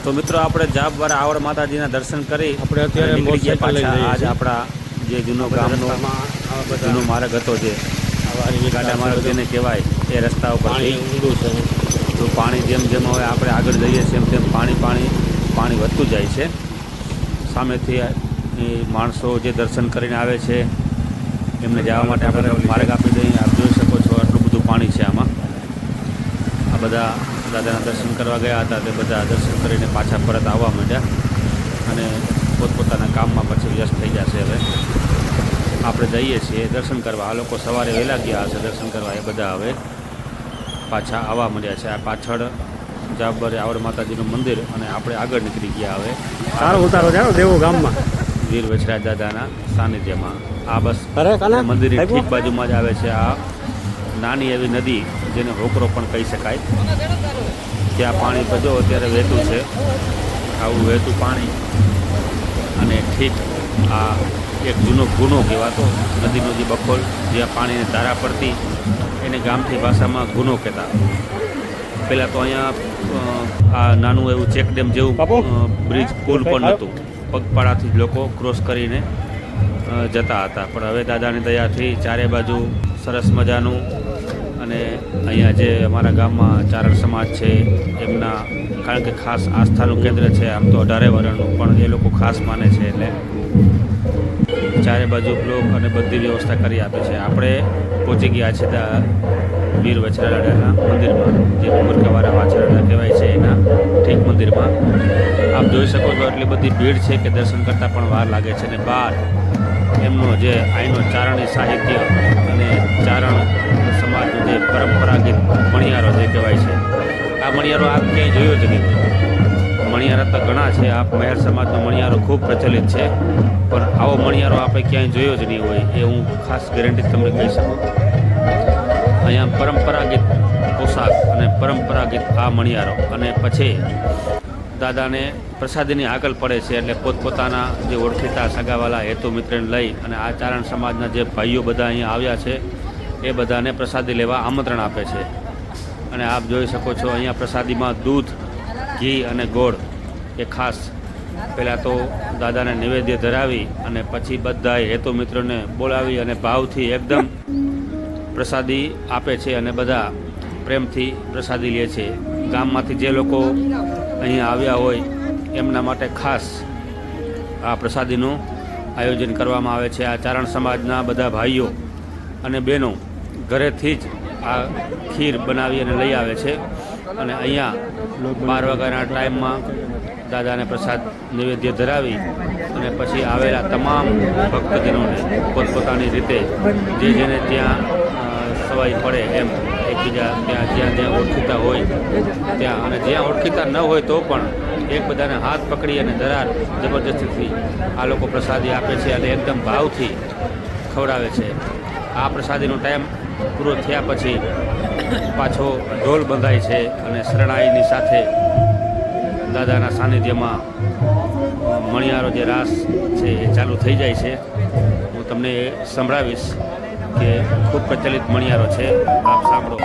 તો મિત્રો આપણે જાપવાળા આવડ માતાજીના દર્શન કરી આપણે અત્યારે નીકળી ગયા પાછા આજ છીએ. આપણા જે જૂનો ગામનો જૂનો માર્ગ હતો જે ગાડા માર્ગ જેને કહેવાય એ રસ્તા ઉપર ઊંડું છે. તો પાણી જેમ જેમ હવે આપણે આગળ જઈએ છીએ તેમ પાણી વધતું જાય છે. સામેથી એ માણસો જે દર્શન કરીને આવે છે એમને જવા માટે આપણે માર્ગ આપી દઈએ. આપ જોઈ શકો છો આટલું બધું પાણી છે આમાં. આ બધા દાદાના દર્શન કરવા ગયા હતા તે બધા દર્શન કરીને પાછા પરત આવવા માંડ્યા અને પોતપોતાના કામમાં પછી વ્યસ્ત થઈ જશે. હવે આપણે જઈએ છીએ દર્શન કરવા. આ લોકો સવારે વહેલા ગયા હશે દર્શન કરવા. એ બધા હવે પાછા આવવા માંડ્યા છે. આ પાછળ જાપવારી આવડ માતાજીનું મંદિર અને આપણે આગળ નીકળી ગયા. હવે સારો ઉતારો જાણો દેવો ગામમાં વીર વછરાજ દાદાના સાનિધ્યમાં. આ બસ મંદિરની ઠીક બાજુમાં જ આવે છે આ નાની એવી નદી જેને હોકરો પણ કહી શકાય. ત્યાં પાણી બધો અત્યારે વહેતું છે, આવું વહેતું પાણી. અને ઠીક આ એક જૂનો ગુનો કહેવાતો નદીનો જે બખોલ જ્યાં પાણીની ધારા પડતી એને ગામથી ભાષામાં ગુનો કહેતા. પહેલાં તો અહીંયા આ નાનું એવું ચેકડેમ જેવું બ્રિજ પુલ પણ નહોતું. પગપાળાથી જ લોકો ક્રોસ કરીને જતા હતા. પણ હવે દાદાની દયાથી ચારે બાજુ સરસ મજાનું અને અહીંયા જે અમારા ગામમાં ચારણ સમાજ છે એમના કારણ કે ખાસ આસ્થાનું કેન્દ્ર છે. આમ તો 18 વર્ષનું પણ એ લોકો ખાસ માને છે એટલે ચારે બાજુ બ્લોક અને બધી વ્યવસ્થા કરી આપે છે. આપણે પહોંચી ગયા છે વીર વછરાડાના મંદિરમાં જે ઉમરકાવાળા વાછરાડા કહેવાય છે એના ઠીક મંદિરમાં. આપ જોઈ શકો છો એટલી બધી ભીડ છે કે દર્શન કરતાં પણ વાર લાગે છે. અને બહાર એમનો જે અહીંનો ચારણી સાહિત્ય અને ચારણ સમાજનું જે પરંપરાગત મણિયારો જે કહેવાય છે આ મણિયારો આપ ક્યાંય જોયો જ નહીં. મણિયારા તો ઘણા છે. આપ મહેર સમાજનો મણિયારો ખૂબ પ્રચલિત છે પણ આવો મણિયારો આપણે ક્યાંય જોયો જ નહીં હોય એ હું ખાસ ગેરંટી તમને કહી શકું. અહીંયા પરંપરાગત પોશાક અને પરંપરાગત આ મણિયારો અને પછી દાદાને પ્રસાદીની આગળ પડે છે એટલે પોતપોતાના જે ઓળખીતા સગાવાલા હેતુ મિત્રને લઈ અને આ ચારણ સમાજના જે ભાઈઓ બધા અહીંયા આવ્યા છે એ બધાને પ્રસાદી લેવા આમંત્રણ આપે છે. અને આપ જોઈ શકો છો અહીંયા પ્રસાદીમાં દૂધ, ઘી અને ગોળ એ ખાસ પહેલાં તો દાદાને નૈવેદ્ય ધરાવી અને પછી બધાએ હેતુ મિત્રોને બોલાવી અને ભાવથી એકદમ પ્રસાદી આપે છે અને બધા પ્રેમથી પ્રસાદી લે છે. ગામમાંથી જે લોકો અહીંયા આવ્યા હોય એમના માટે ખાસ આ પ્રસાદીનું આયોજન કરવામાં આવે છે. આ ચારણ સમાજના બધા ભાઈઓ અને બહેનો ઘરેથી જ આ ખીર બનાવી અને લઈ આવે છે અને અહીંયા 12 વાગ્યાના ટાઈમમાં દાદાને પ્રસાદ નૈવેદ્ય ધરાવી અને પછી આવેલા તમામ ભક્તજનોને પોતપોતાની રીતે જે જેને ત્યાં સવાઈ પડે એમ એકબીજા જ્યાં ઓળખીતા હોય ત્યાં અને જ્યાં ઓળખીતા ન હોય તો પણ એકબીજાને હાથ પકડી અને દરાર જબરજસ્તીથી આ લોકો પ્રસાદી આપે છે અને એકદમ ભાવથી ખવડાવે છે. આ પ્રસાદીનો ટાઈમ પૂરો થયા પછી પાછો ઢોલ બંધાય છે અને શરણાઈની સાથે દાદાના સાનિધ્યમાં મણિયારો જે રાસ છે એ ચાલુ થઈ જાય છે. હું તમને સંભળાવીશ કે ખૂબ પ્રચલિત મણિયારો છે. આપ સાંભળો.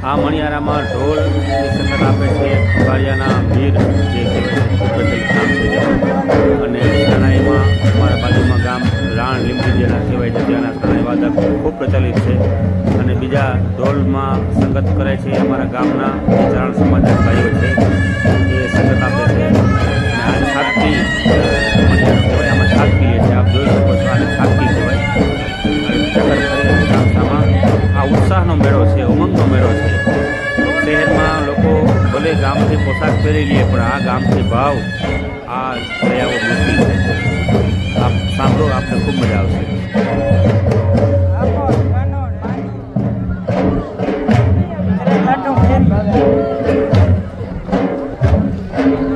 આ મણિયારામાં ઢોલ સંગત આપે છે. ખંભાળિયાના વીર જે ખૂબ પ્રચલિત નામ છે અને શરણાઈમાં અમારા બાજુમાં ગામ રાણ લીંબડી જેના કહેવાય છે ત્યાંના શરણાઈ વાદક ખૂબ પ્રચલિત છે. અને બીજા ઢોલમાં સંગત કરે છે અમારા ગામના જે ચારણ સમાજના ભાઈઓ છે એ સંગત આપે છે. અને આ છાપકી મણિયારો કહેવાય. આમાં છાપકી લે છે. આપ જોઈ શકો છો આને છાપકી કહેવાય. આ ઉત્સાહનો મેળો છે, ઉમંગનો મેળો છે. શહેરમાં લોકો ભલે ગામથી પોશાક પહેરી લે પણ આ ગામથી ભાવ આ લઈ આવવો મુશ્કેલ છે. આપ સાંભળો, આપને ખૂબ મજા આવશે. Thank you.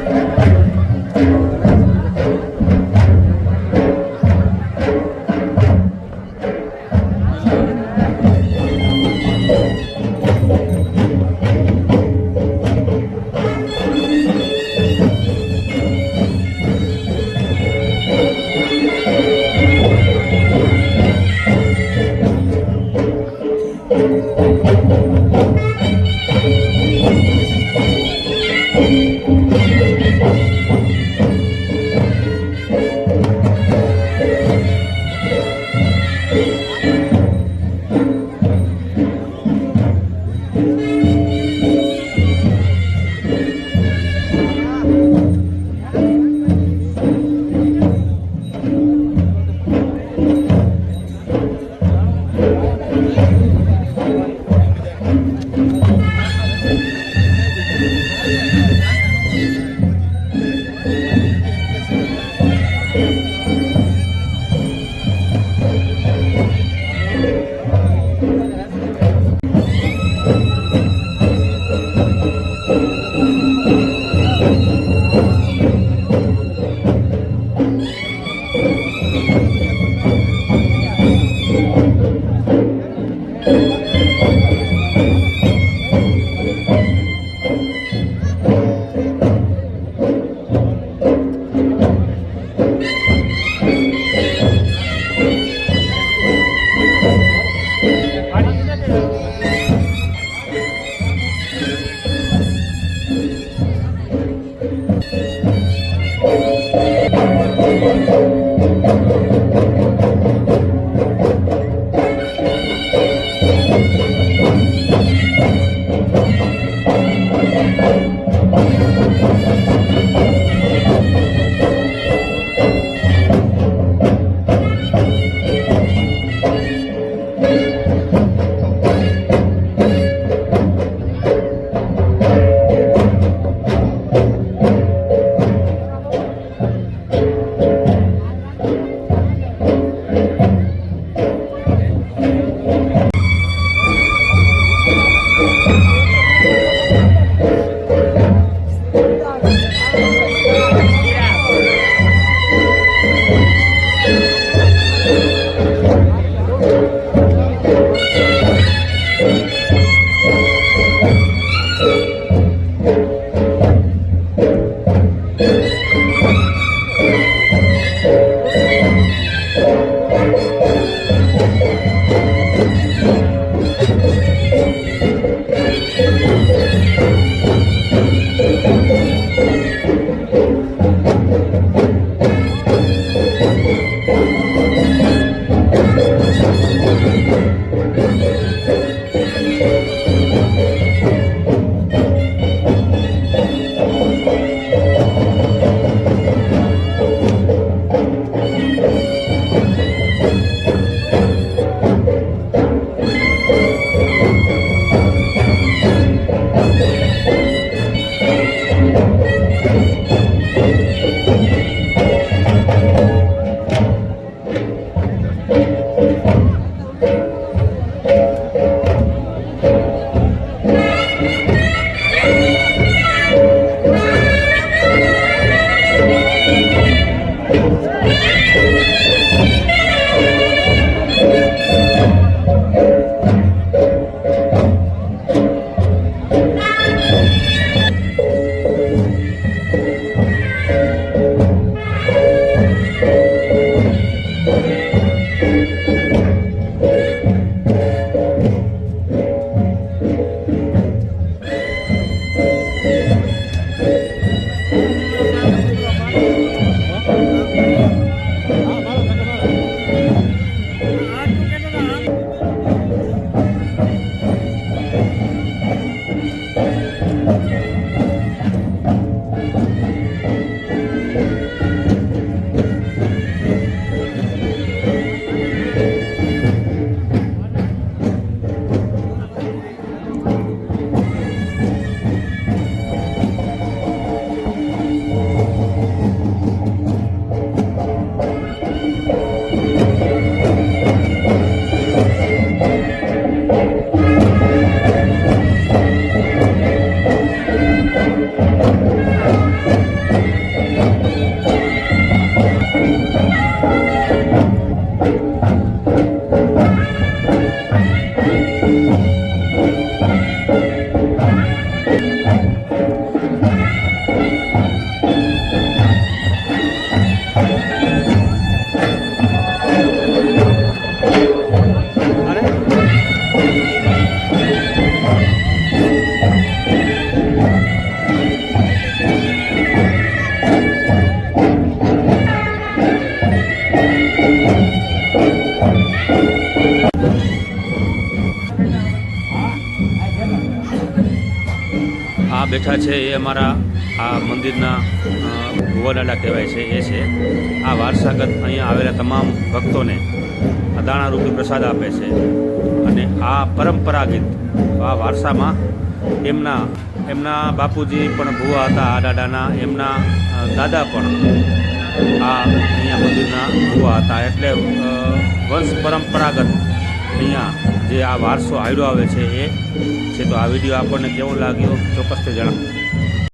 આ બેઠા છે એ અમારા આ મંદિરના ભુવાદાદા કહેવાય છે એ છે. આ વારસાગત અહીંયા આવેલા તમામ ભક્તોને દાણારૂપી પ્રસાદ આપે છે. અને આ પરંપરાગત આ વારસામાં એમના બાપુજી પણ ભુવા હતા આ દાદાના, એમના દાદા પણ આ અહીંયા મંદિરના ભુવા હતા. એટલે વંશ પરંપરાગત અહીંયા જે આ વારસો હાલ્યો આવે છે એ છે. તો આ વિડીયો આપણને કેવો લાગ્યો ચોક્કસથી જણાવો.